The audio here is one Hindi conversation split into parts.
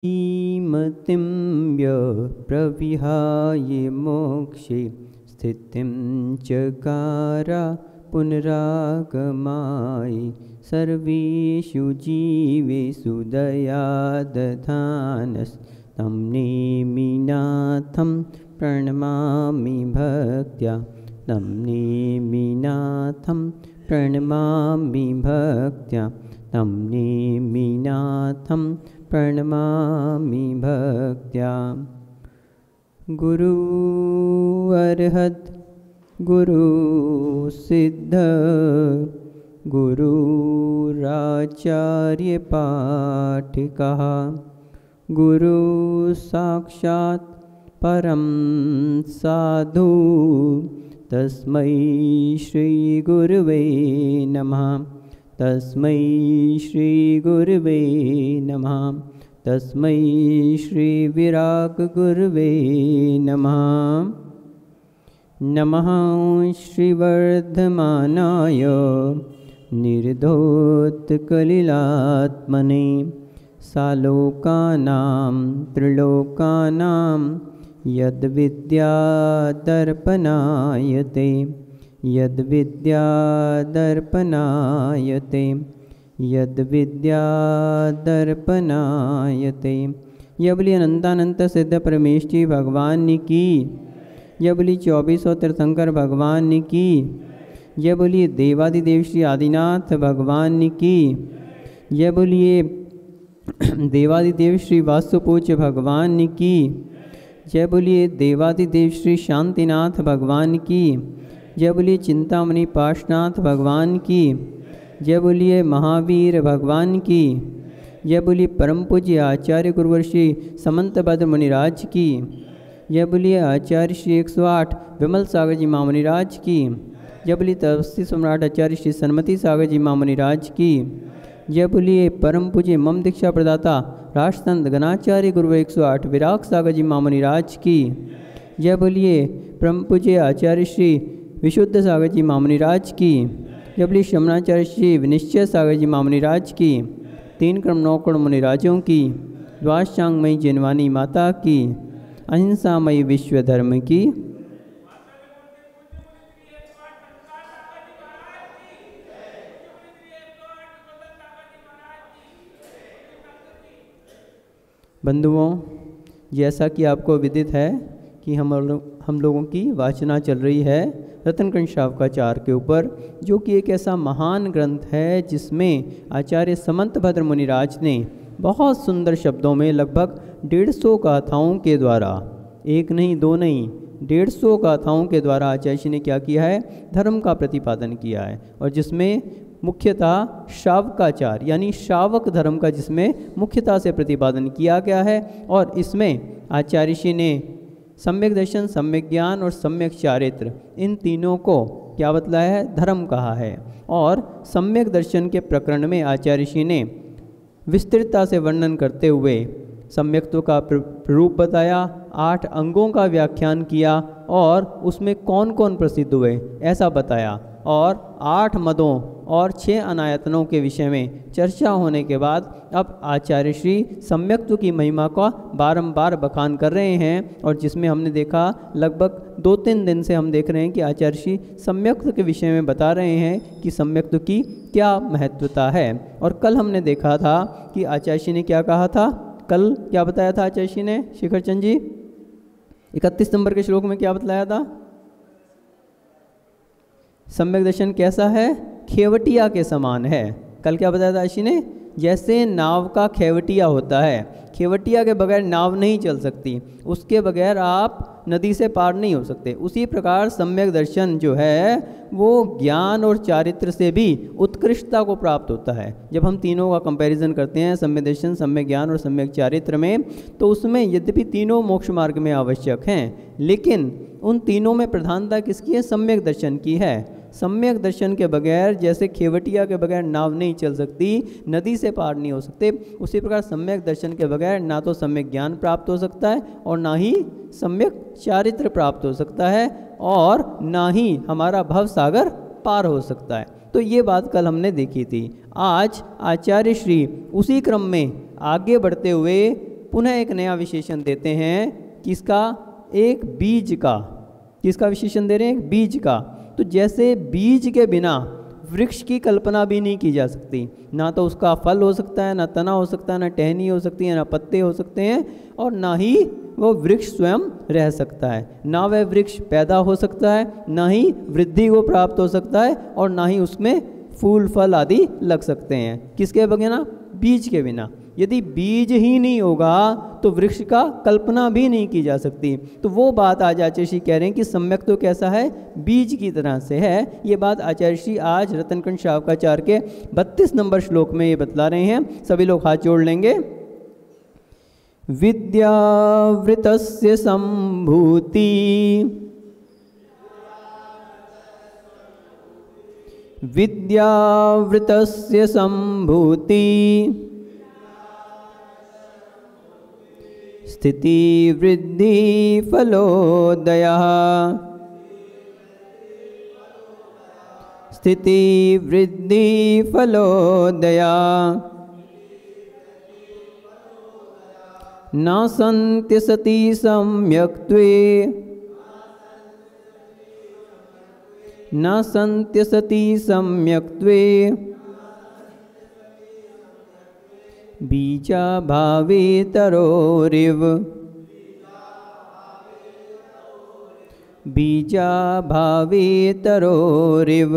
मतिं प्रविहाय मोक्षे स्थितिं चकार पुनरागमाय सर्वेषु जीवेषु दयादधानस्तं नेमिनाथं प्रणमामि भक्त्या तं नेमिनाथं प्रणमामि भक्त्या तं नेमिनाथं प्रणमामि भक्त्या। गुरु अर्हत् गुरु सिद्ध गुरुराचार्य पाठिकः गुरु साक्षात् परं साधु तस्मै श्री गुरुवे नमः। तस्मै श्री गुरुवे नमः। तस्मै श्री विराग गुरुवे नमः। नमः श्रीवर्धमानाय निर्धोतकलिलात्मने सालोकानां त्रिलोकानां यद्विद्यादर्पणायते यद्विद्यादर्पणायते यद्विद्यादर्पणायते। यह बोली अनंतानंत सिद्ध परमेश जी भगवान की। यह बोली 2400 तीर्थंकर भगवान की। यह बोलिए देवादिदेव श्री आदिनाथ भगवान की। यह बोलिए देवादिदेव श्री वास्तुपूज्य भगवान की। जय बोलिए देवादिदेव श्री शांतिनाथ भगवान की। जय बोलिए चिंतामणि पाशनाथ भगवान की। जय बोलिए महावीर भगवान की। जय बोलिए परम पूज्य आचार्य गुरुवर श्री समंतभद्र मुनिराज की। जय बोलिए आचार्य श्री 108 विमल सागर जी मामुनिराज की। जय बोलिए तपस्वी सम्राट आचार्य श्री सन्मति सागर जी मामुनिराज की। जय बोलिए परम पूज्य मम दीक्षा प्रदाता राष्ट्रसंत गणाचार्य गुरु 108 विराग सागर जी मामुनिराज की। जय बोलिए परम पूज्य आचार्य श्री विशुद्ध सागर जी मामुनिराज की। जय बोलिए शमनाचार्य श्री विनिश्चय सागर जी मामुनिराज की। 3 क्रम 9 करोड़ मुनिराजों की। द्वादशांगमयी जिनवानी माता की। अहिंसामयी विश्व धर्म की। बंधुओं, जैसा कि आपको विदित है कि हम लोगों की वाचना चल रही है रत्नकंठ शावकाचार के ऊपर, जो कि एक ऐसा महान ग्रंथ है जिसमें आचार्य समंतभद्र मुनिराज ने बहुत सुंदर शब्दों में लगभग 150 गाथाओं के द्वारा, एक नहीं दो नहीं 150 गाथाओं के द्वारा आचार्य जी ने क्या किया है, धर्म का प्रतिपादन किया है। और जिसमें मुख्यतः शावकाचार यानी शावक धर्म का जिसमें मुख्यतः से प्रतिपादन किया गया है। और इसमें आचार्य जी ने सम्यक दर्शन, सम्यक ज्ञान और सम्यक चारित्र, इन तीनों को क्या बतलाया है, धर्म कहा है। और सम्यक दर्शन के प्रकरण में आचार्य जी ने विस्तृतता से वर्णन करते हुए सम्यक्त्व का रूप बताया, 8 अंगों का व्याख्यान किया और उसमें कौन कौन प्रसिद्ध हुए ऐसा बताया। और 8 मदों और 6 अनायतनों के विषय में चर्चा होने के बाद अब आचार्य श्री सम्यक्त्व की महिमा का बारंबार बखान कर रहे हैं। और जिसमें हमने देखा लगभग 2-3 दिन से हम देख रहे हैं कि आचार्य श्री सम्यक्त्व के विषय में बता रहे हैं कि सम्यक्त्व की क्या महत्वता है। और कल हमने देखा था कि आचार्य श्री ने क्या कहा था, कल क्या बताया था आचार्य श्री ने, शिखर चंद जी 31 नंबर के श्लोक में क्या बतलाया था, सम्यक दर्शन कैसा है, खेवटिया के समान है। कल क्या बताया था आशी ने, जैसे नाव का खेवटिया होता है, खेवटिया के बगैर नाव नहीं चल सकती, उसके बगैर आप नदी से पार नहीं हो सकते। उसी प्रकार सम्यक दर्शन जो है वो ज्ञान और चारित्र से भी उत्कृष्टता को प्राप्त होता है। जब हम तीनों का कंपैरिजन करते हैं, सम्यक दर्शन, सम्यक ज्ञान और सम्यक चारित्र में, तो उसमें यद्यपि तीनों मोक्ष मार्ग में आवश्यक हैं, लेकिन उन तीनों में प्रधानता किसकी है, सम्यक दर्शन की है। सम्यक दर्शन के बगैर जैसे खेवटिया के बगैर नाव नहीं चल सकती, नदी से पार नहीं हो सकते, उसी प्रकार सम्यक दर्शन के बगैर ना तो सम्यक ज्ञान प्राप्त हो सकता है और ना ही सम्यक चारित्र प्राप्त हो सकता है और ना ही हमारा भव सागर पार हो सकता है। तो ये बात कल हमने देखी थी। आज आचार्य श्री उसी क्रम में आगे बढ़ते हुए पुनः एक नया विशेषण देते हैं, किसका? एक बीज का। किसका विशेषण दे रहे हैं? एक बीज का। तो जैसे बीज के बिना वृक्ष की कल्पना भी नहीं की जा सकती, ना तो उसका फल हो सकता है, ना तना हो सकता है, ना टहनी हो सकती है, ना पत्ते हो सकते हैं, और ना ही वो वृक्ष स्वयं रह सकता है। ना वह वृक्ष पैदा हो सकता है, ना ही वृद्धि को प्राप्त हो सकता है, और ना ही उसमें फूल फल आदि लग सकते हैं। किसके बिना? बीज के बिना। यदि बीज ही नहीं होगा तो वृक्ष का कल्पना भी नहीं की जा सकती। तो वो बात आज आचार्य श्री कह रहे हैं कि सम्यक तो कैसा है? बीज की तरह से है। ये बात आचार्य श्री आज रत्नकंठ शावकाचार्य के 32 नंबर श्लोक में ये बतला रहे हैं। सभी लोग हाथ जोड़ लेंगे। विद्यावृतस्य संभूति विद्यावृतस्य संभूति स्थिति वृद्धि फलोदयः स्थिति वृद्धि फलोदया न सन्ति सति सम्यक्त्वे न सन्ति सति सम्यक्त्वे बीजाभावे तरोरिव बीजाभावे तरोरिव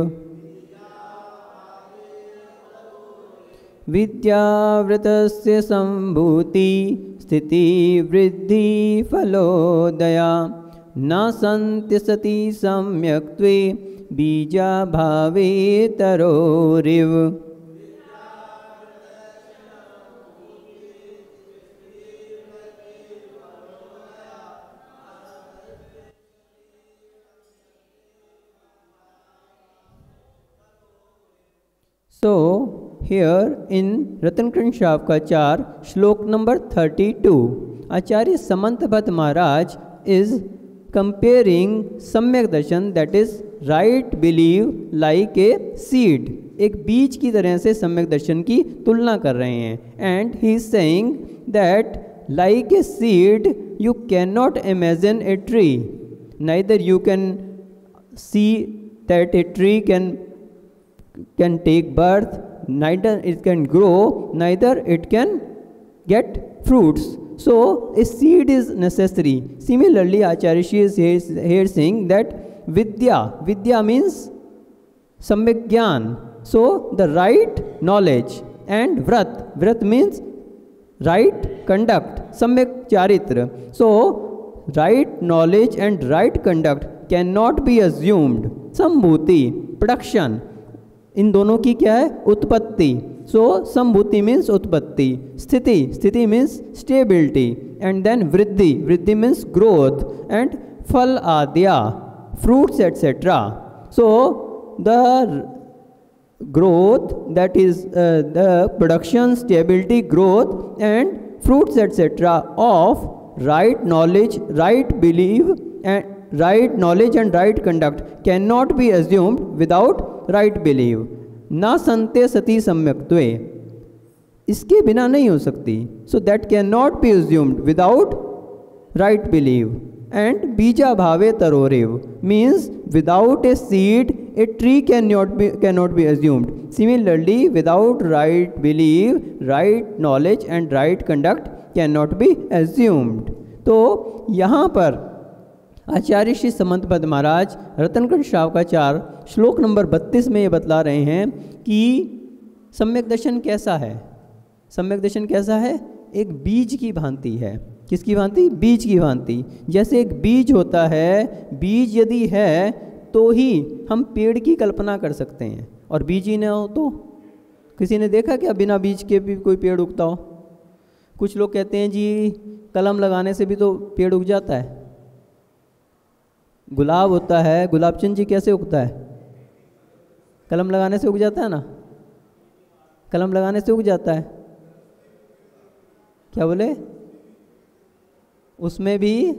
विद्यावृतस्य संभूति स्थिति वृद्धि फलोदया न सन्ति सति सम्यक्त्वे बीजाभावे तरोरिव। So here in Ratnakanth Shavakacharya shlok number 32, Acharya Samantabhadra Maharaj is comparing सम्यक दर्शन, that is right belief like a seed, एक बीज की तरह से सम्यक दर्शन की तुलना कर रहे हैं। and he is saying that like a seed you cannot imagine a tree, neither you can see that a tree can take birth, neither it can grow, neither it can get fruits. So a seed is necessary. Similarly, Acharya Shri is here saying that vidya means samyak gyan, so the right knowledge, and vrat means right conduct, samyak charitra. So right knowledge and right conduct cannot be assumed. Sambhuti, production, इन दोनों की क्या है? उत्पत्ति। सो संभूति means utpatti, sthiti means stability, and then vriddhi means growth, and phal adya fruits etcetera. So the growth, that is the production, stability, growth and fruits etc. of right knowledge, right belief and right knowledge and right conduct cannot be assumed without right belief. ना संते सती सम्यक्त्वे, इसके बिना नहीं हो सकती। so that cannot be assumed without right belief. and bija bhave tarorev means without a seed a tree cannot be assumed. Similarly, without right belief, right knowledge and right conduct cannot be assumed. तो यहाँ पर आचार्य श्री समंतभट्ट महाराज रत्नकंठ शावकाचार्य श्लोक नंबर 32 में ये बतला रहे हैं कि सम्यक दर्शन कैसा है। सम्यक दर्शन कैसा है? एक बीज की भांति है। किसकी भांति? बीज की भांति। जैसे एक बीज होता है, बीज यदि है तो ही हम पेड़ की कल्पना कर सकते हैं, और बीज ही ना हो तो किसी ने देखा क्या बिना बीज के भी कोई पेड़ उगता हो? कुछ लोग कहते हैं जी कलम लगाने से भी तो पेड़ उग जाता है। गुलाब होता है, गुलाबचंद जी कैसे उगता है? कलम लगाने से उग जाता है ना? कलम लगाने से उग जाता है। क्या बोले? उसमें भी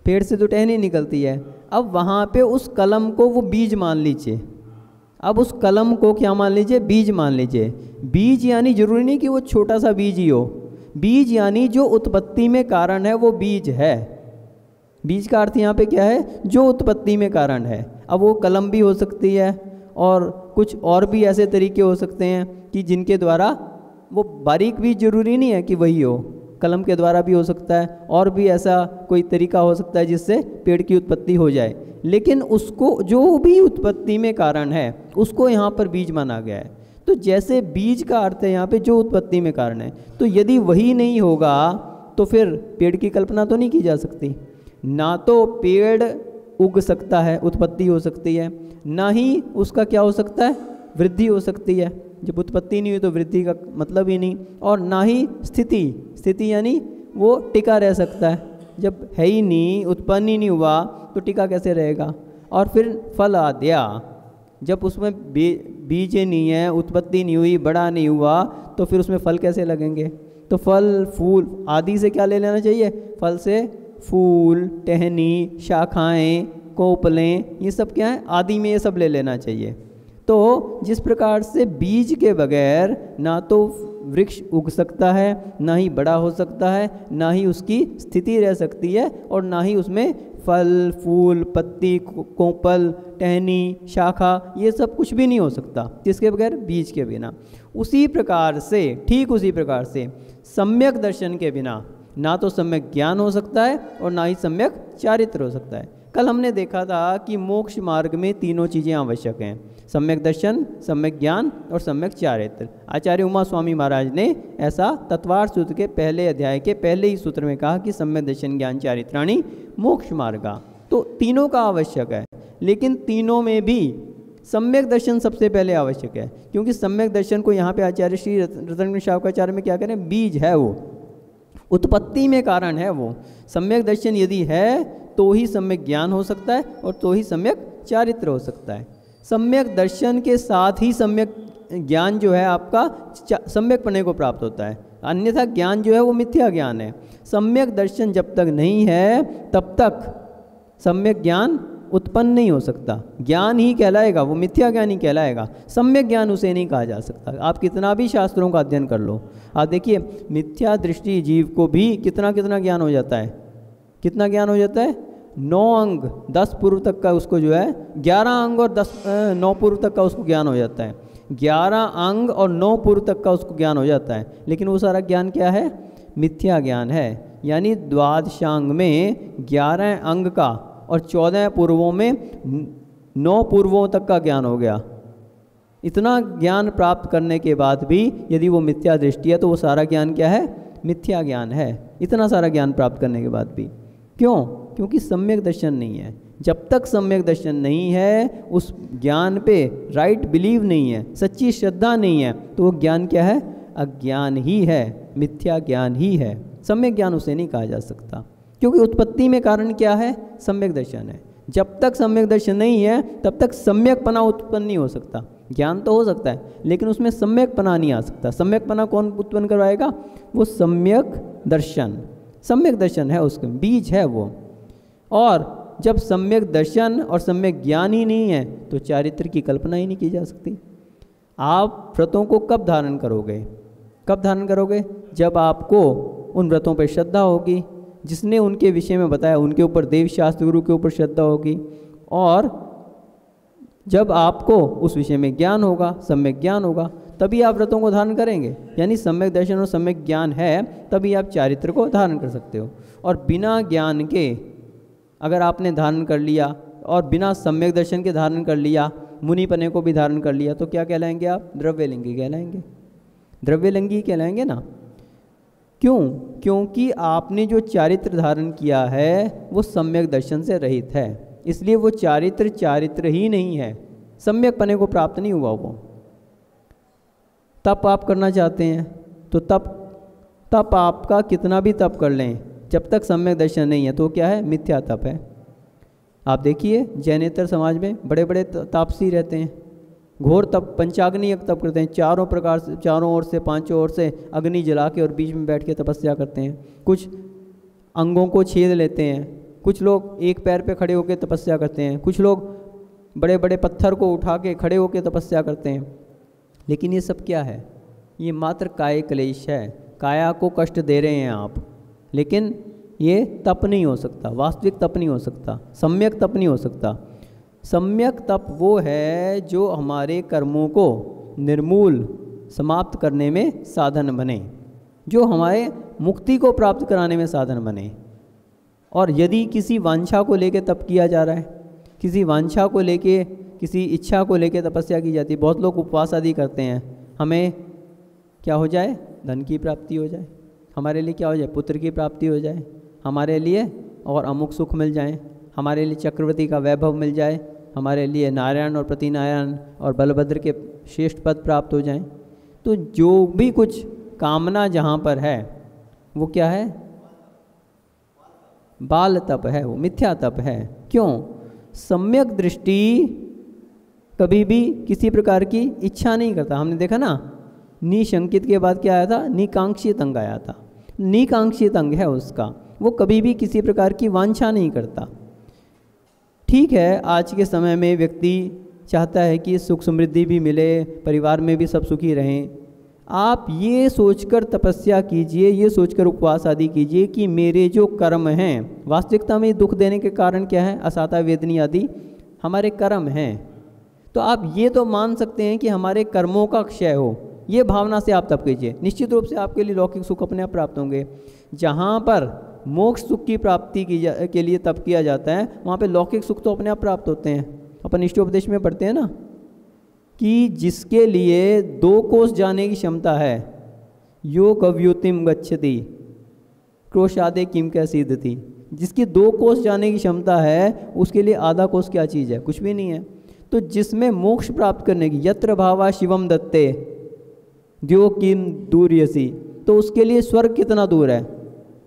पेड़ से तो टहनी निकलती है। अब वहाँ पे उस कलम को वो बीज मान लीजिए, अब उस कलम को क्या मान लीजिए, बीज मान लीजिए। बीज यानी जरूरी नहीं कि वो छोटा सा बीज ही हो, बीज यानी जो उत्पत्ति में कारण है वो बीज है। बीज का अर्थ यहाँ पे क्या है, जो उत्पत्ति में कारण है। अब वो कलम भी हो सकती है और कुछ और भी ऐसे तरीके हो सकते हैं कि जिनके द्वारा, वो बारीक बीज जरूरी नहीं है कि वही हो, कलम के द्वारा भी हो सकता है, और भी ऐसा कोई तरीका हो सकता है जिससे पेड़ की उत्पत्ति हो जाए। लेकिन उसको, जो भी उत्पत्ति में कारण है, उसको यहाँ पर बीज माना गया है। तो जैसे बीज का अर्थ है यहाँ पे जो उत्पत्ति में कारण है, तो यदि वही नहीं होगा तो फिर पेड़ की कल्पना तो नहीं की जा सकती। ना तो पेड़ उग सकता है, उत्पत्ति हो सकती है, ना ही उसका क्या हो सकता है, वृद्धि हो सकती है। जब उत्पत्ति नहीं हुई तो वृद्धि का मतलब ही नहीं, और ना ही स्थिति, स्थिति यानी वो टिका रह सकता है। जब है ही नहीं, उत्पन्न ही नहीं हुआ तो टिका कैसे रहेगा। और फिर फल आद्या, जब उसमें बीज नहीं है, उत्पत्ति नहीं हुई, बड़ा नहीं हुआ, तो फिर उसमें फल कैसे लगेंगे। तो फल फूल आदि से क्या ले लेना चाहिए, फल से फूल, टहनी, शाखाएं, कोपलें, ये सब क्या है, आदि में ये सब ले लेना चाहिए। तो जिस प्रकार से बीज के बगैर ना तो वृक्ष उग सकता है, ना ही बड़ा हो सकता है, ना ही उसकी स्थिति रह सकती है, और ना ही उसमें फल, फूल, पत्ती, कोपल, टहनी, शाखा, ये सब कुछ भी नहीं हो सकता किसके बगैर, बीज के बिना। उसी प्रकार से, ठीक उसी प्रकार से सम्यक दर्शन के बिना ना तो सम्यक ज्ञान हो सकता है और ना ही सम्यक चारित्र हो सकता है। कल हमने देखा था कि मोक्ष मार्ग में तीनों चीज़ें आवश्यक हैं, सम्यक दर्शन, सम्यक ज्ञान और सम्यक चारित्र। आचार्य उमा स्वामी महाराज ने ऐसा तत्वार सूत्र के पहले अध्याय के पहले ही सूत्र में कहा कि सम्यक दर्शन, ज्ञान, चारित्राणि मोक्ष मार्गा। तो तीनों का आवश्यक है, लेकिन तीनों में भी सम्यक दर्शन सबसे पहले आवश्यक है, क्योंकि सम्यक दर्शन को यहाँ पे आचार्य श्री रतन शावकाचार्य में क्या करें, बीज है, वो उत्पत्ति में कारण है। वो सम्यक दर्शन यदि है तो ही सम्यक ज्ञान हो सकता है और तो ही सम्यक चारित्र हो सकता है। सम्यक दर्शन के साथ ही सम्यक ज्ञान जो है आपका सम्यक पने को प्राप्त होता है, अन्यथा ज्ञान जो है वो मिथ्या ज्ञान है। सम्यक दर्शन जब तक नहीं है तब तक सम्यक ज्ञान उत्पन्न नहीं हो सकता। ज्ञान ही कहलाएगा, वो मिथ्या ज्ञान ही कहलाएगा, सम्यक ज्ञान उसे नहीं कहा जा सकता। आप कितना भी शास्त्रों का अध्ययन कर लो, आप देखिए मिथ्या दृष्टि जीव को भी कितना कितना ज्ञान हो जाता है, कितना ज्ञान हो जाता है, 9 अंग 10 पूर्व तक का उसको जो है, 11 अंग और 9 पूर्व तक का उसको ज्ञान हो जाता है, 11 अंग और 9 पूर्व तक का उसको ज्ञान हो जाता है। लेकिन वो सारा ज्ञान क्या है, मिथ्या ज्ञान है। यानी द्वादशांग में 11 अंग का और 14 पूर्वों में 9 पूर्वों तक का ज्ञान हो गया। इतना ज्ञान प्राप्त करने के बाद भी यदि वो मिथ्या दृष्टि है तो वो सारा ज्ञान क्या है, मिथ्या ज्ञान है। इतना सारा ज्ञान प्राप्त करने के बाद भी क्यों, क्योंकि सम्यक दर्शन नहीं है। जब तक सम्यक दर्शन नहीं है, उस ज्ञान पे राइट बिलीव नहीं है, सच्ची श्रद्धा नहीं है, तो वो ज्ञान क्या है, अज्ञान ही है, मिथ्या ज्ञान ही है। सम्यक ज्ञान उसे नहीं कहा जा सकता, क्योंकि उत्पत्ति में कारण क्या है, सम्यक दर्शन है। जब तक सम्यक दर्शन नहीं है तब तक सम्यकपना उत्पन्न नहीं हो सकता। ज्ञान तो हो सकता है लेकिन उसमें सम्यकपना नहीं आ सकता। सम्यकपना कौन उत्पन्न करवाएगा, वो सम्यक दर्शन, सम्यक दर्शन है, उसका बीज है वो। और जब सम्यक दर्शन और सम्यक ज्ञान ही नहीं है तो चारित्र की कल्पना ही नहीं की जा सकती। आप व्रतों को कब धारण करोगे, कब धारण करोगे, जब आपको उन व्रतों पर श्रद्धा होगी, जिसने उनके विषय में बताया उनके ऊपर, देव शास्त्र गुरु के ऊपर श्रद्धा होगी, और जब आपको उस विषय में ज्ञान होगा, सम्यक ज्ञान होगा, तभी आप व्रतों को धारण करेंगे। यानी सम्यक दर्शन और सम्यक ज्ञान है तभी आप चारित्र को धारण कर सकते हो। और बिना ज्ञान के अगर आपने धारण कर लिया और बिना सम्यक दर्शन के धारण कर लिया, मुनिपने को भी धारण कर लिया, तो क्या कहलाएंगे आप, द्रव्यलिंगी कहलाएंगे, द्रव्यलिंगी कहलाएंगे ना। क्यों, क्योंकि आपने जो चारित्र धारण किया है वो सम्यक दर्शन से रहित है, इसलिए वो चारित्र चारित्र ही नहीं है, सम्यक पने को प्राप्त नहीं हुआ वो। तप आप करना चाहते हैं तो तप आपका कितना भी तप कर लें, जब तक सम्यक दर्शन नहीं है तो क्या है, मिथ्या तप है। आप देखिए जैनेतर समाज में बड़े बड़े तापसी रहते हैं, घोर तप, पंचाग्नि तप करते हैं, चारों प्रकार से, चारों ओर से, पांचों ओर से अग्नि जला के और बीच में बैठ के तपस्या करते हैं। कुछ अंगों को छेद लेते हैं, कुछ लोग एक पैर पे खड़े होकर तपस्या करते हैं, कुछ लोग बड़े बड़े पत्थर को उठा के खड़े होकर तपस्या करते हैं। लेकिन ये सब क्या है? ये मात्र काय क्लेश है, काया को कष्ट दे रहे हैं आप, लेकिन ये तप नहीं हो सकता, वास्तविक तप नहीं हो सकता, सम्यक तप नहीं हो सकता। सम्यक तप वो है जो हमारे कर्मों को निर्मूल समाप्त करने में साधन बने, जो हमारे मुक्ति को प्राप्त कराने में साधन बने। और यदि किसी वांछा को लेके तप किया जा रहा है, किसी वांछा को लेके, किसी इच्छा को लेके तपस्या की जाती है, बहुत लोग उपवास आदि करते हैं, हमें क्या हो जाए? धन की प्राप्ति हो जाए, हमारे लिए क्या हो जाए? पुत्र की प्राप्ति हो जाए, हमारे लिए और अमुक सुख मिल जाए, हमारे लिए चक्रवर्ती का वैभव मिल जाए, हमारे लिए नारायण और प्रतिनारायण और बलभद्र के श्रेष्ठ पद प्राप्त हो जाएं। तो जो भी कुछ कामना जहाँ पर है वो क्या है? बाल तप है, वो मिथ्या तप है। क्यों? सम्यक दृष्टि कभी भी किसी प्रकार की इच्छा नहीं करता। हमने देखा ना, निशंकित के बाद क्या आया था? निकांक्षित अंग आया था। निकांक्षित अंग है उसका, वो कभी भी किसी प्रकार की वांछा नहीं करता। ठीक है, आज के समय में व्यक्ति चाहता है कि सुख समृद्धि भी मिले, परिवार में भी सब सुखी रहें। आप ये सोचकर तपस्या कीजिए, ये सोचकर उपवास आदि कीजिए कि मेरे जो कर्म हैं, वास्तविकता में दुख देने के कारण क्या है? असाता वेदनी आदि हमारे कर्म हैं। तो आप ये तो मान सकते हैं कि हमारे कर्मों का क्षय हो, ये भावना से आप तप कीजिए, निश्चित रूप से आपके लिए लौकिक सुख अपने आप प्राप्त होंगे। जहाँ पर मोक्ष सुख की प्राप्ति के लिए तप किया जाता है, वहाँ पे लौकिक सुख तो अपने आप प्राप्त होते हैं। अपन इष्टोपदेश में पढ़ते हैं ना कि जिसके लिए 2 कोस जाने की क्षमता है, यो कव्युतिम गच्छति क्रोशादे किम क्या सिद्धति, जिसकी 2 कोस जाने की क्षमता है उसके लिए आधा कोस क्या चीज़ है? कुछ भी नहीं है। तो जिसमें मोक्ष प्राप्त करने की, यत्र भावा शिवम दत्ते द्यो किम दूर्यसी, तो उसके लिए स्वर्ग कितना दूर है?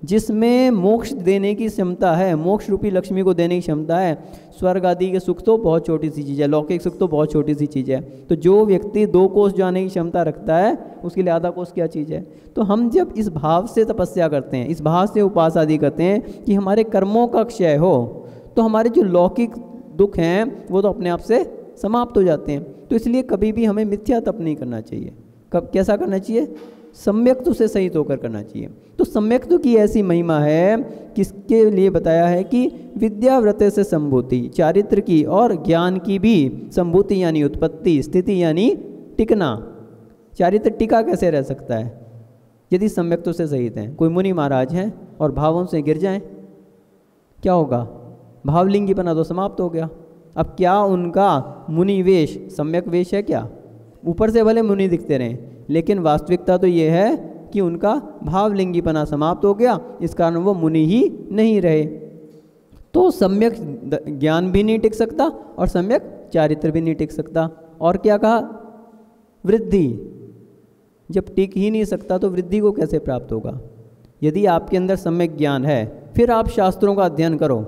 जिसमें मोक्ष देने की क्षमता है, मोक्ष रूपी लक्ष्मी को देने की क्षमता है, स्वर्ग आदि के सुख तो बहुत छोटी सी चीज़ है, लौकिक सुख तो बहुत छोटी सी चीज़ है। तो जो व्यक्ति 2 कोस जाने की क्षमता रखता है उसके लिए आधा कोस क्या चीज़ है? तो हम जब इस भाव से तपस्या करते हैं, इस भाव से उपास आदि करते हैं कि हमारे कर्मों का क्षय हो, तो हमारे जो लौकिक दुख हैं वो तो अपने आप से समाप्त हो जाते हैं। तो इसलिए कभी भी हमें मिथ्या तप नहीं करना चाहिए। कब कैसा करना चाहिए? सम्यक्तु से सहित होकर करना चाहिए। तो सम्यक्तु की ऐसी महिमा है, किसके लिए बताया है कि विद्याव्रत से संभूति, चारित्र की और ज्ञान की भी संभूति यानी उत्पत्ति, स्थिति यानी टिकना। चारित्र टिका कैसे रह सकता है यदि सम्यक्तु से सहित हैं? कोई मुनि महाराज हैं और भावों से गिर जाएं, क्या होगा? भावलिंगीपना तो समाप्त हो गया। अब क्या उनका मुनि वेश सम्यक वेश है क्या? ऊपर से भले मुनि दिखते रहें, लेकिन वास्तविकता तो ये है कि उनका भावलिंगीपना समाप्त हो गया, इस कारण वो मुनि ही नहीं रहे। तो सम्यक ज्ञान भी नहीं टिक सकता और सम्यक चारित्र भी नहीं टिक सकता। और क्या कहा? वृद्धि। जब टिक ही नहीं सकता तो वृद्धि को कैसे प्राप्त होगा? यदि आपके अंदर सम्यक ज्ञान है, फिर आप शास्त्रों का अध्ययन करो,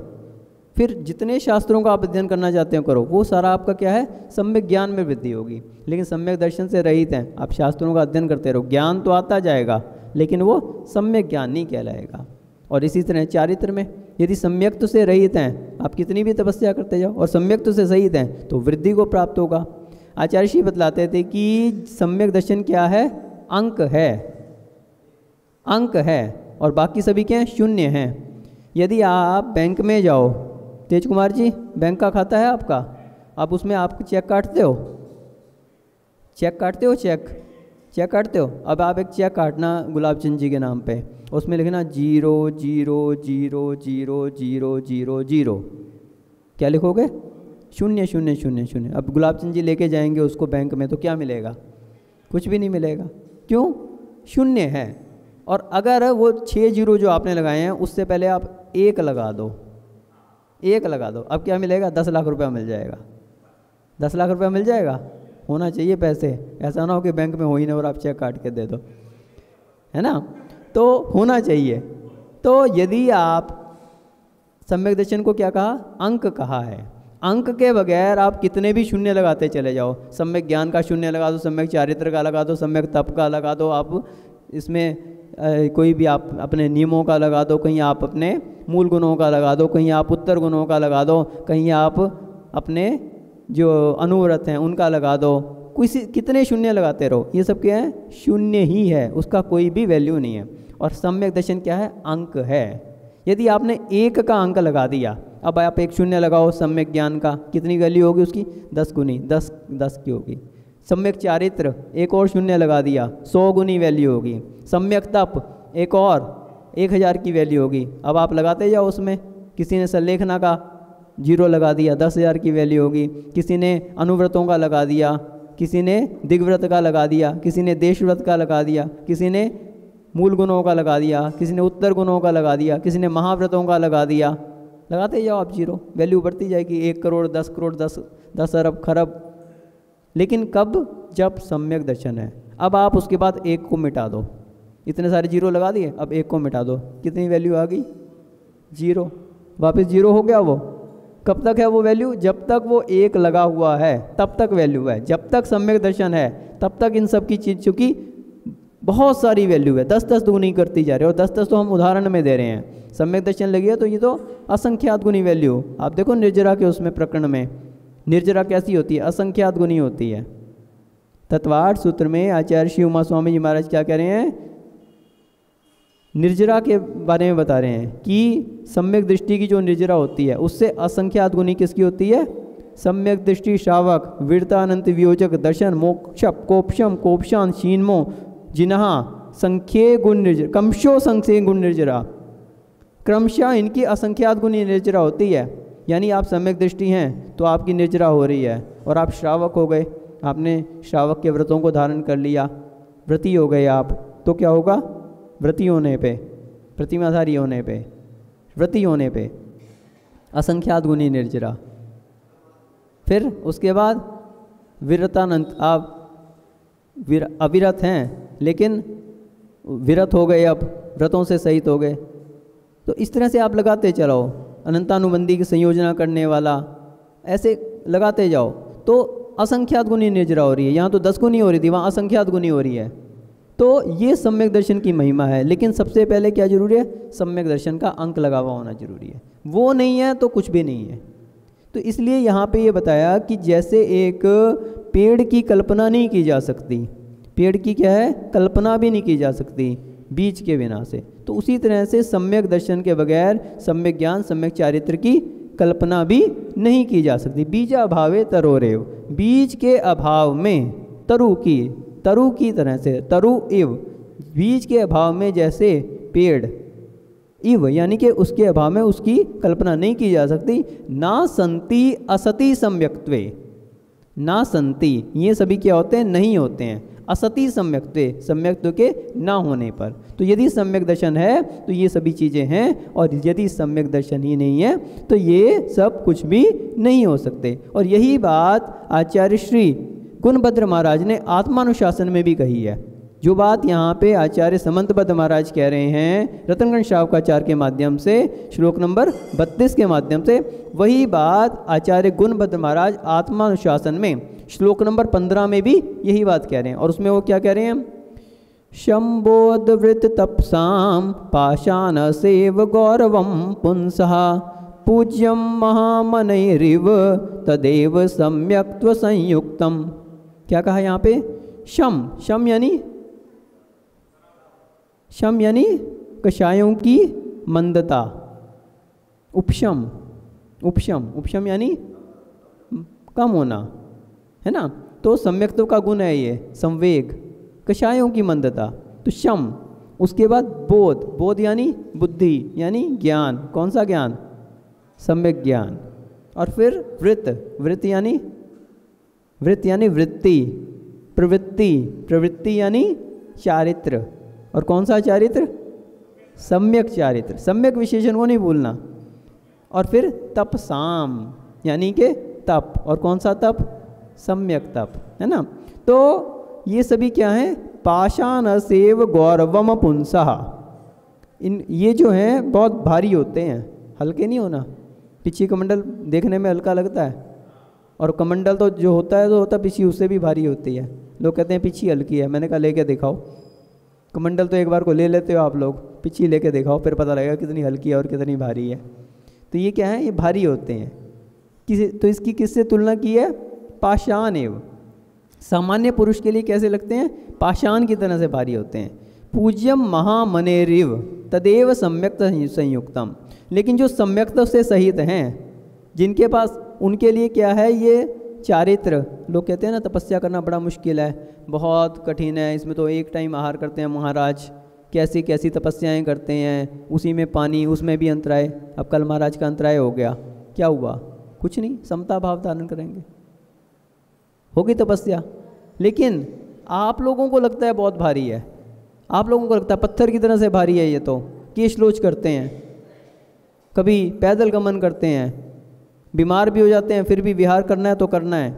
फिर जितने शास्त्रों का आप अध्ययन करना चाहते हो करो, वो सारा आपका क्या है? सम्यक ज्ञान में वृद्धि होगी। लेकिन सम्यक दर्शन से रहित हैं, आप शास्त्रों का अध्ययन करते रहो, ज्ञान तो आता जाएगा लेकिन वो सम्यक ज्ञान नहीं कहलाएगा। और इसी तरह चारित्र में यदि सम्यक्त्व से रहित हैं, आप कितनी भी तपस्या करते जाओ और सम्यक्त्व से सहित हैं तो वृद्धि को प्राप्त होगा। आचार्य श्री बतलाते थे कि सम्यक दर्शन क्या है? अंक है, अंक है, और बाकी सभी क्या हैं? शून्य हैं। यदि आप बैंक में जाओ, तेज कुमार जी, बैंक का खाता है आपका, आप उसमें आप चेक काटते हो, चेक काटते हो, चेक काटते हो। अब आप एक चेक काटना गुलाब चंद जी के नाम पे, उसमें लिखना 0000000, क्या लिखोगे? 00000। अब गुलाब चंद जी लेके जाएंगे उसको बैंक में तो क्या मिलेगा? कुछ भी नहीं मिलेगा। क्यों? शून्य है। और अगर वो 6 जीरो जो आपने लगाए हैं उससे पहले आप 1 लगा दो, 1 लगा दो, अब क्या मिलेगा? 10 लाख रुपया मिल जाएगा। 10 लाख रुपया मिल जाएगा। होना चाहिए पैसे, ऐसा ना हो कि बैंक में हो ही ना और आप चेक काट के दे दो, है ना? तो होना चाहिए। तो यदि आप सम्यक दर्शन को क्या कहा? अंक कहा है। अंक के बगैर आप कितने भी शून्य लगाते चले जाओ, सम्यक ज्ञान का शून्य लगा दो, सम्यक चारित्र का लगा दो, सम्यक तप का लगा दो, आप इसमें कोई भी आप अपने नियमों का लगा दो, कहीं आप अपने मूल गुणों का लगा दो, कहीं आप उत्तर गुणों का लगा दो, कहीं आप अपने जो अनुव्रत हैं उनका लगा दो, कितने शून्य लगाते रहो, ये सब क्या है, शून्य ही है, उसका कोई भी वैल्यू नहीं है। और सम्यक दर्शन क्या है, अंक है। यदि आपने 1 का अंक लगा दिया, अब आप एक शून्य लगाओ सम्यक ज्ञान का, कितनी वैल्यू होगी उसकी, 10 गुनी, 10 की होगी। सम्यक चारित्र एक और शून्य लगा दिया, 100 गुनी वैल्यू होगी। सम्यक तप एक और 1000 की वैल्यू होगी। अब आप लगाते जाओ उसमें, किसी ने संलेखना का 0 लगा दिया, 10,000 की वैल्यू होगी। किसी ने अनुव्रतों का लगा दिया, किसी ने दिग्व्रत का लगा दिया, किसी ने देशव्रत का लगा दिया, किसी ने मूल गुणों का लगा दिया, किसी ने उत्तर गुणों का लगा दिया, किसी ने महाव्रतों का लगा दिया। लगाते जाओ आप 0, वैल्यू बढ़ती जाएगी, 1 करोड़, 10 करोड़, 10 अरब, खरब। लेकिन कब, जब सम्यक दर्शन है। अब आप उसके बाद 1 को मिटा दो, इतने सारे 0 लगा दिए, अब 1 को मिटा दो, कितनी वैल्यू आ गई, 0, वापस 0 हो गया वो। कब तक है वो वैल्यू, जब तक वो 1 लगा हुआ है तब तक वैल्यू है। जब तक सम्यक दर्शन है तब तक इन सब की चीज़, चूँकि बहुत सारी वैल्यू है, 10 गुनी करती जा रही है। और 10 तो हम उदाहरण में दे रहे हैं, सम्यक दर्शन लगी है तो ये तो असंख्यात गुनी वैल्यू। आप देखो निर्जरा के उसमें प्रकरण में, निर्जरा कैसी होती है, असंख्यात गुनी होती है। तत्वार्थ सूत्र में आचार्य श्री उमा स्वामी जी महाराज क्या कह रहे हैं, निर्जरा के बारे में बता रहे हैं कि सम्यक दृष्टि की जो निर्जरा होती है उससे असंख्यात गुनी किसकी होती है, सम्यक दृष्टि श्रावक वीरतानंत वियोजक दर्शन मोक्षप कोपशम कोपशान शीन्मो जिन्हा संख्ये गुण निर्जरा कमशो संख्ये गुण निर्जरा, क्रमशः इनकी असंख्यात गुणी निर्जरा होती है। यानी आप सम्यक दृष्टि हैं तो आपकी निर्जरा हो रही है, और आप श्रावक हो गए, आपने श्रावक के व्रतों को धारण कर लिया, व्रती हो गए आप, तो क्या होगा, व्रती होने पे, प्रतिमाधारी होने पे, व्रती होने पे असंख्यात गुणी निर्जरा। फिर उसके बाद विरतानंत, आप अविरत हैं लेकिन विरत हो गए, अब व्रतों से सहित हो गए। तो इस तरह से आप लगाते चलो, अनंतानुबंधी की संयोजना करने वाला, ऐसे लगाते जाओ तो असंख्यात गुणी निर्जरा हो रही है। यहाँ तो 10 गुनी हो रही थी, वहाँ असंख्यात गुनी हो रही है। तो ये सम्यक दर्शन की महिमा है। लेकिन सबसे पहले क्या जरूरी है, सम्यक दर्शन का अंक लगा हुआ होना जरूरी है, वो नहीं है तो कुछ भी नहीं है। तो इसलिए यहाँ पे ये बताया कि जैसे एक पेड़ की कल्पना नहीं की जा सकती, पेड़ की क्या है, कल्पना भी नहीं की जा सकती बीज के बिना से, तो उसी तरह से सम्यक दर्शन के बगैर सम्यक ज्ञान सम्यक चारित्र की कल्पना भी नहीं की जा सकती। बीजाभावे तरोरेव, बीज के अभाव में तरु की तरह से, तरु इव, बीज के अभाव में जैसे पेड़, इव यानी कि उसके अभाव में उसकी कल्पना नहीं की जा सकती। ना संति असति सम्यक्त्वे, ना संति ये सभी क्या होते हैं, नहीं होते हैं, असति सम्यक्त्वे, सम्यक्त्व के ना होने पर। तो यदि सम्यक दर्शन है तो ये सभी चीज़ें हैं, और यदि सम्यक दर्शन ही नहीं है तो ये सब कुछ भी नहीं हो सकते। और यही बात आचार्य श्री गुणभद्र महाराज ने आत्मानुशासन में भी कही है। जो बात यहाँ पे आचार्य समंतबद्ध महाराज कह रहे हैं रतनगण शावकाचार के माध्यम से, श्लोक नंबर 32 के माध्यम से, वही बात आचार्य गुणभद्र महाराज आत्मानुशासन में श्लोक नंबर 15 में भी यही बात कह रहे हैं। और उसमें वो क्या कह रहे हैं, शंभोद्वृत तपसाम पाषाण सेव गौरवम पुंसः पूज्यम महामनैरिव तदेव सम्यक्त्व संयुक्तम। क्या कहा यहाँ पे, शम यानी कषायों की मंदता, उपशम यानी कम होना, है ना। तो सम्यक्त्व का गुण है ये संवेग, कषायों की मंदता। तो शम, उसके बाद बोध यानी बुद्धि यानी ज्ञान, कौन सा ज्ञान, सम्यक ज्ञान। और फिर वृत्त यानी वृत्ति, प्रवृत्ति यानी चारित्र, और कौन सा चारित्र, सम्यक चारित्र, सम्यक विशेषण को नहीं भूलना। और फिर तपसाम यानी कि तप, और कौन सा तप, सम्यक तप, है ना। तो ये सभी क्या है, पाषाण सेव गौरवम पुंसः, ये जो हैं बहुत भारी होते हैं, हल्के नहीं होना। पिछी कमंडल देखने में हल्का लगता है, और कमंडल तो जो होता है तो होता पिछी उससे भी भारी होती है। लोग कहते हैं पिछी हल्की है, मैंने कहा लेके दिखाओ। कमंडल तो एक बार को ले लेते हो आप लोग, पिछी लेके दिखाओ, फिर पता लगेगा कितनी हल्की है और कितनी भारी है। तो ये क्या है, ये भारी होते हैं। तो इसकी किससे तुलना की है? पाषाण एव। सामान्य पुरुष के लिए कैसे लगते हैं? पाषाण की तरह से भारी होते हैं। पूज्यम महामनेरिव तदेव सम्यक्त संयुक्तम। लेकिन जो सम्यक्त से सहित हैं, जिनके पास, उनके लिए क्या है? ये चारित्र। लोग कहते हैं ना तपस्या करना बड़ा मुश्किल है, बहुत कठिन है, इसमें तो एक टाइम आहार करते हैं महाराज, कैसी कैसी तपस्याएं करते हैं, उसी में पानी, उसमें भी अंतराय। अब कल महाराज का अंतराय हो गया, क्या हुआ? कुछ नहीं, समता भाव धारण करेंगे, होगी तपस्या। लेकिन आप लोगों को लगता है बहुत भारी है, आप लोगों को लगता है पत्थर की तरह से भारी है ये तो, केशलोच करते हैं, कभी पैदल गमन करते हैं, बीमार भी हो जाते हैं, फिर भी विहार करना है तो करना है,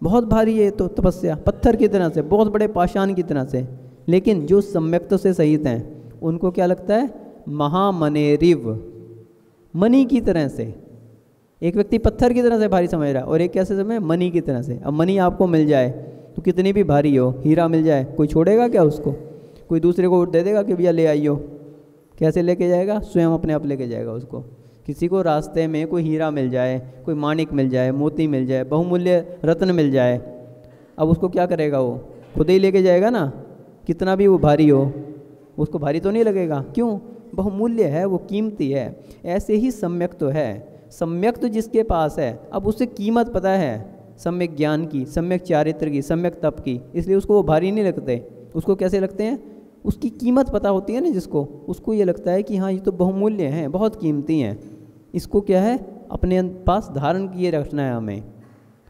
बहुत भारी है तो तपस्या, पत्थर की तरह से, बहुत बड़े पाषाण की तरह से। लेकिन जो सम्यक्त से सहित हैं उनको क्या लगता है? महामनेरिव, मणि की तरह से। एक व्यक्ति पत्थर की तरह से भारी समझ रहा है और एक कैसे समय? मणि की तरह से। अब मणि आपको मिल जाए तो कितनी भी भारी हो, हीरा मिल जाए, कोई छोड़ेगा क्या उसको? कोई दूसरे को दे देगा कि भैया ले आइयो? कैसे लेके जाएगा? स्वयं अपने आप लेके जाएगा उसको। किसी को रास्ते में कोई हीरा मिल जाए, कोई माणिक मिल जाए, मोती मिल जाए, बहुमूल्य रत्न मिल जाए, अब उसको क्या करेगा? वो खुद ही लेके जाएगा ना, कितना भी वो भारी हो, उसको भारी तो नहीं लगेगा। क्यों? बहुमूल्य है, वो कीमती है। ऐसे ही सम्यक तो है, सम्यक तो जिसके पास है, अब उसे कीमत पता है सम्यक ज्ञान की, सम्यक चारित्र की, सम्यक तप की, इसलिए उसको वो भारी नहीं लगते। उसको कैसे लगते हैं? उसकी कीमत पता होती है ना जिसको, उसको ये लगता है कि हाँ ये तो बहुमूल्य हैं, बहुत कीमती हैं, इसको क्या है? अपने पास धारण किए रखना है हमें।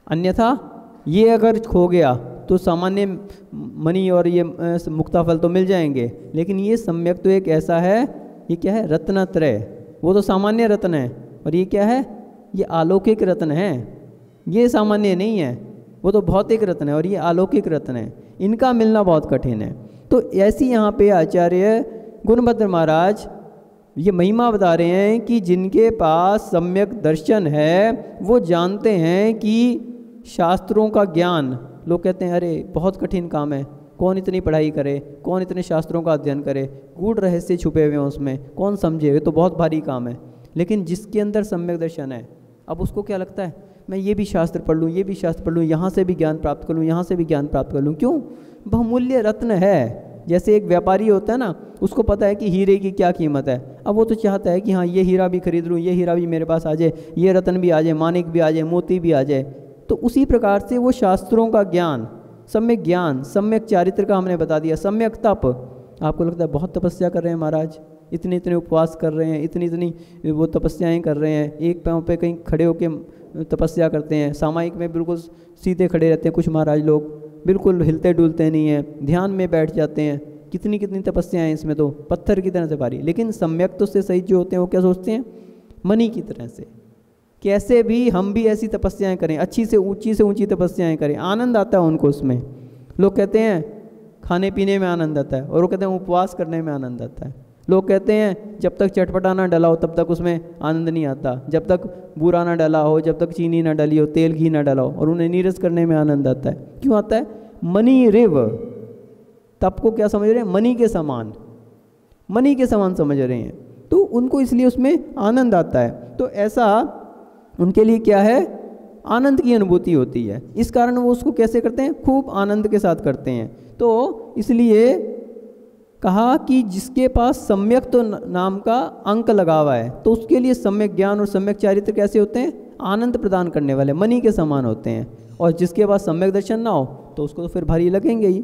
अन्यथा ये अगर खो गया तो सामान्य मणि और ये मुक्ताफल तो मिल जाएंगे, लेकिन ये सम्यक तो एक ऐसा है, ये क्या है? रत्नत्रय। वो तो सामान्य रत्न है, और ये क्या है? ये अलौकिक रत्न है। ये सामान्य नहीं है, वो तो भौतिक रत्न है, और ये अलौकिक रत्न है। इनका मिलना बहुत कठिन है। तो ऐसी यहाँ पे आचार्य गुणभद्र महाराज ये महिमा बता रहे हैं कि जिनके पास सम्यक दर्शन है, वो जानते हैं कि शास्त्रों का ज्ञान, लोग कहते हैं अरे बहुत कठिन काम है, कौन इतनी पढ़ाई करे, कौन इतने शास्त्रों का अध्ययन करे, गूढ़ रहस्य छुपे हुए हैं उसमें, कौन समझे, ये तो बहुत भारी काम है। लेकिन जिसके अंदर सम्यक दर्शन है, अब उसको क्या लगता है? मैं ये भी शास्त्र पढ़ लूँ, ये भी शास्त्र पढ़ लूँ, यहाँ से भी ज्ञान प्राप्त कर लूँ, यहाँ से भी ज्ञान प्राप्त कर लूँ। क्यों? बहुमूल्य रत्न है। जैसे एक व्यापारी होता है ना, उसको पता है कि हीरे की क्या कीमत है, अब वो तो चाहता है कि हाँ ये हीरा भी खरीद लूँ, ये हीरा भी मेरे पास आ जाए, ये रत्न भी आ जाए, मानिक भी आ जाए, मोती भी आ जाए। तो उसी प्रकार से वो शास्त्रों का ज्ञान, सम्यक चारित्र का हमने बता दिया, सम्यक तप। आपको लगता है बहुत तपस्या कर रहे हैं महाराज, इतने इतने उपवास कर रहे हैं, इतनी इतनी वो तपस्याएं कर रहे हैं, एक पाँव पे कहीं खड़े होकर तपस्या करते हैं, सामायिक में बिल्कुल सीधे खड़े रहते हैं कुछ महाराज लोग, बिल्कुल हिलते डुलते नहीं हैं, ध्यान में बैठ जाते हैं। कितनी कितनी तपस्याएं इसमें तो पत्थर की तरह से भारी। लेकिन सम्यक तो से सही जो होते हैं वो क्या सोचते हैं? मणि की तरह से। कैसे भी हम भी ऐसी तपस्याएं करें, अच्छी से ऊंची तपस्याएं करें, आनंद आता है उनको उसमें। लोग कहते हैं खाने पीने में आनंद आता है, और वो कहते हैं उपवास करने में आनंद आता है। लोग कहते हैं जब तक चटपटा ना डला हो तब तक उसमें आनंद नहीं आता, जब तक बुरा ना डला हो, जब तक चीनी ना डली हो, तेल घी ना डला हो, और उन्हें नीरस करने में आनंद आता है। क्यों आता है? मणि रेव, तप को क्या समझ रहे हैं? मणि के समान, मणि के समान समझ रहे हैं, तो उनको इसलिए उसमें आनंद आता है। तो ऐसा उनके लिए क्या है? आनंद की अनुभूति होती है। इस कारण वो उसको कैसे करते हैं? खूब आनंद के साथ करते हैं। तो इसलिए कहा कि जिसके पास सम्यक तो नाम का अंक लगा हुआ है, तो उसके लिए सम्यक ज्ञान और सम्यक चारित्र कैसे होते हैं? आनंद प्रदान करने वाले, मणि के समान होते हैं। और जिसके पास सम्यक दर्शन ना हो तो उसको तो फिर भारी लगेंगे ही।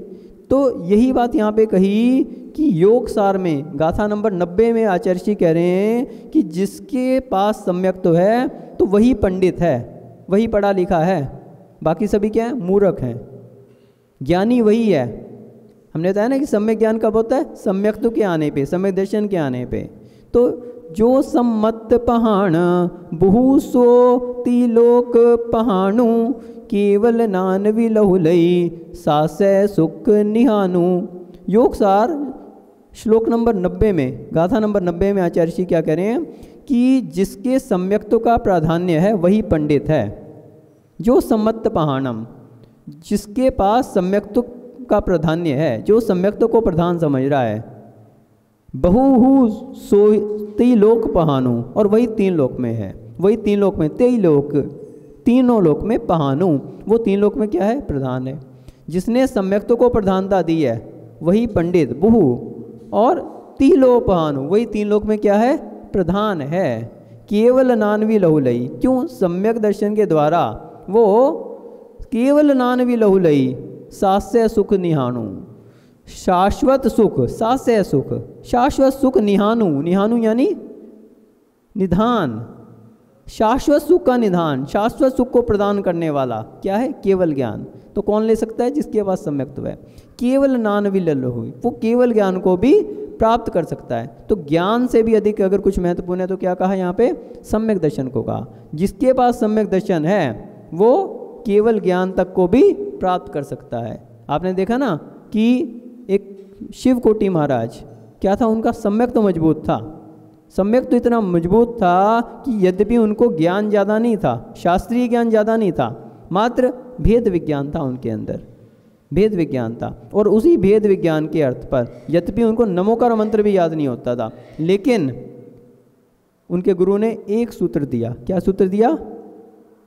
तो यही बात यहाँ पे कही कि योग सार में गाथा नंबर 90 में आचार्य जी कह रहे हैं कि जिसके पास सम्यक तो है तो वही पंडित है, वही पढ़ा लिखा है, बाकी सभी क्या है? मूर्ख हैं। ज्ञानी वही है। हमने बताया ना कि सम्यक ज्ञान कब होता है? सम्यक तो के आने पे, सम्यक दर्शन के आने पे। तो जो सम्मत पहाण बहु सो तिलोक पहाणु केवल नानवी लहुलई सासै सुख निहानु। योग सार श्लोक नंबर 90 में, गाथा नंबर 90 में आचार्य जी क्या कह रहे हैं कि जिसके सम्यक्त्व का प्राधान्य है वही पंडित है। जो सम्मत पहाणम, जिसके पास सम्यक्त्व का प्राधान्य है, जो सम्यक्त्व को प्रधान समझ रहा है, बहुहु सो तिलोक पहानु, और वही 3 लोक में है। वही तीन लोक में, तेई लोक, तीनों लोक में पहानु, वो तीन लोक में क्या है? प्रधान है। जिसने सम्यक्त्व को प्रधानता दी है वही पंडित बहु, और तिलोपहानु, वही तीन लोक में क्या है? प्रधान है। केवल नानवी लहुलई, क्यों? सम्यक दर्शन के द्वारा वो केवल नानवी लहुलई सास्य सुख निहानु, शाश्वत सुख, सास्य सुख, शाश्वत सुख निहानु, निहानु यानी निधान, शाश्वत सुख का निधान, शाश्वत सुख को प्रदान करने वाला क्या है? केवल ज्ञान। तो कौन ले सकता है? जिसके पास सम्यक्त्व है। केवल नानवी लहुलई, वो केवल ज्ञान को भी प्राप्त कर सकता है। तो ज्ञान से भी अधिक अगर कुछ महत्वपूर्ण है तो क्या कहा यहाँ पे? सम्यक दर्शन को कहा। जिसके पास सम्यक दर्शन है वो केवल ज्ञान तक को भी प्राप्त कर सकता है। आपने देखा ना कि एक शिव कोटि महाराज क्या था? उनका सम्यक तो मजबूत था, सम्यक तो इतना मजबूत था कि यद्यपि उनको ज्ञान ज़्यादा नहीं था, शास्त्रीय ज्ञान ज़्यादा नहीं था, मात्र भेद विज्ञान था उनके अंदर, भेद विज्ञान था। और उसी भेद विज्ञान के अर्थ पर यद्यपि उनको नमोकार मंत्र भी याद नहीं होता था, लेकिन उनके गुरु ने एक सूत्र दिया। क्या सूत्र दिया?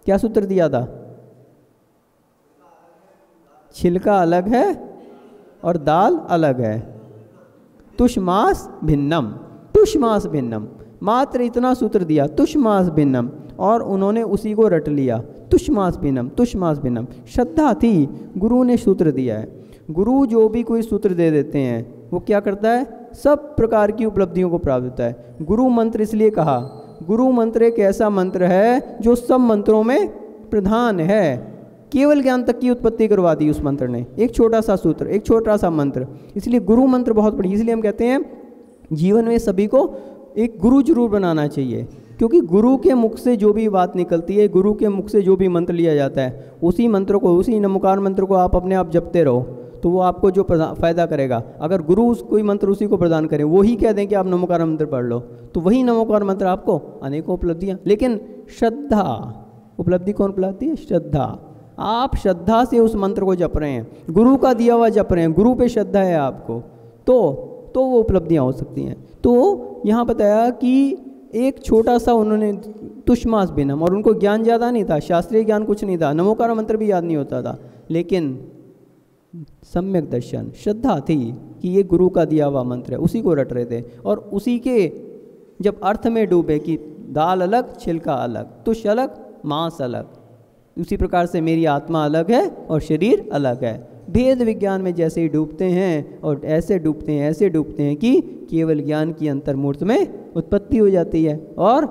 क्या सूत्र दिया था? छिलका अलग है और दाल अलग है, तुष्मास भिन्नम, तुष्मास भिन्नम, मात्र इतना सूत्र दिया, तुष्मास भिन्नम, और उन्होंने उसी को रट लिया, तुष्मास भिन्नम, तुष्मास भिन्नम। श्रद्धा थी, गुरु ने सूत्र दिया है। गुरु जो भी कोई सूत्र दे देते हैं वो क्या करता है? सब प्रकार की उपलब्धियों को प्राप्त होता है। गुरु मंत्र इसलिए कहा, गुरु मंत्र एक ऐसा मंत्र है जो सब मंत्रों में प्रधान है। केवल ज्ञान तक की उत्पत्ति करवा दी उस मंत्र ने, एक छोटा सा सूत्र, एक छोटा सा मंत्र। इसलिए गुरु मंत्र बहुत बड़ी, इसलिए हम कहते हैं जीवन में सभी को एक गुरु जरूर बनाना चाहिए, क्योंकि गुरु के मुख से जो भी बात निकलती है, गुरु के मुख से जो भी मंत्र लिया जाता है, उसी मंत्र को, उसी नमोकार मंत्र को आप अपने आप जपते रहो तो वो आपको जो फ़ायदा करेगा। अगर गुरु कोई मंत्र उसी को प्रदान करें, वही कह दें कि आप नमोकार मंत्र पढ़ लो, तो वही नमोकार मंत्र आपको अनेकों उपलब्धियाँ। लेकिन श्रद्धा, उपलब्धि कौन पिलाती है? श्रद्धा। आप श्रद्धा से उस मंत्र को जप रहे हैं, गुरु का दिया हुआ जप रहे हैं, गुरु पे श्रद्धा है आपको, तो वो उपलब्धियाँ हो सकती हैं। तो यहाँ बताया कि एक छोटा सा उन्होंने तुष्मास भिन्नम, और उनको ज्ञान ज़्यादा नहीं था, शास्त्रीय ज्ञान कुछ नहीं था, नमोकार मंत्र भी याद नहीं होता था, लेकिन सम्यक दर्शन, श्रद्धा थी कि ये गुरु का दिया हुआ मंत्र है, उसी को रट रहे थे। और उसी के जब अर्थ में डूबे कि दाल अलग, छिलका अलग, तुष अलग, मांस अलग, उसी प्रकार से मेरी आत्मा अलग है और शरीर अलग है। भेद विज्ञान में जैसे ही डूबते हैं और ऐसे डूबते हैं, ऐसे डूबते हैं कि केवल ज्ञान की अंतर्मूर्त में उत्पत्ति हो जाती है और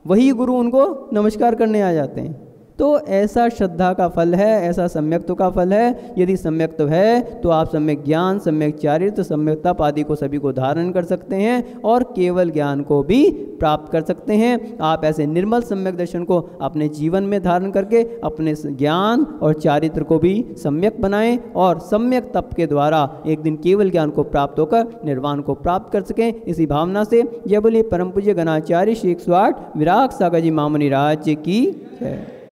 वही गुरु उनको नमस्कार करने आ जाते हैं। तो ऐसा श्रद्धा का फल है, ऐसा सम्यक्त्व का फल है। यदि सम्यक्त्व है तो आप सम्यक ज्ञान, सम्यक चारित्र, सम्यक तप आदि को सभी को धारण कर सकते हैं और केवल ज्ञान को भी प्राप्त कर सकते हैं। आप ऐसे निर्मल सम्यक दर्शन को अपने जीवन में धारण करके अपने ज्ञान और चारित्र को भी सम्यक बनाएं और सम्यक तप के द्वारा एक दिन केवल ज्ञान को प्राप्त होकर निर्वाण को प्राप्त कर सकें। इसी भावना से जय बोलिए परम पूज्य गणाचार्य श्री 108 विराग सागर जी महामुनि राज्य की जय।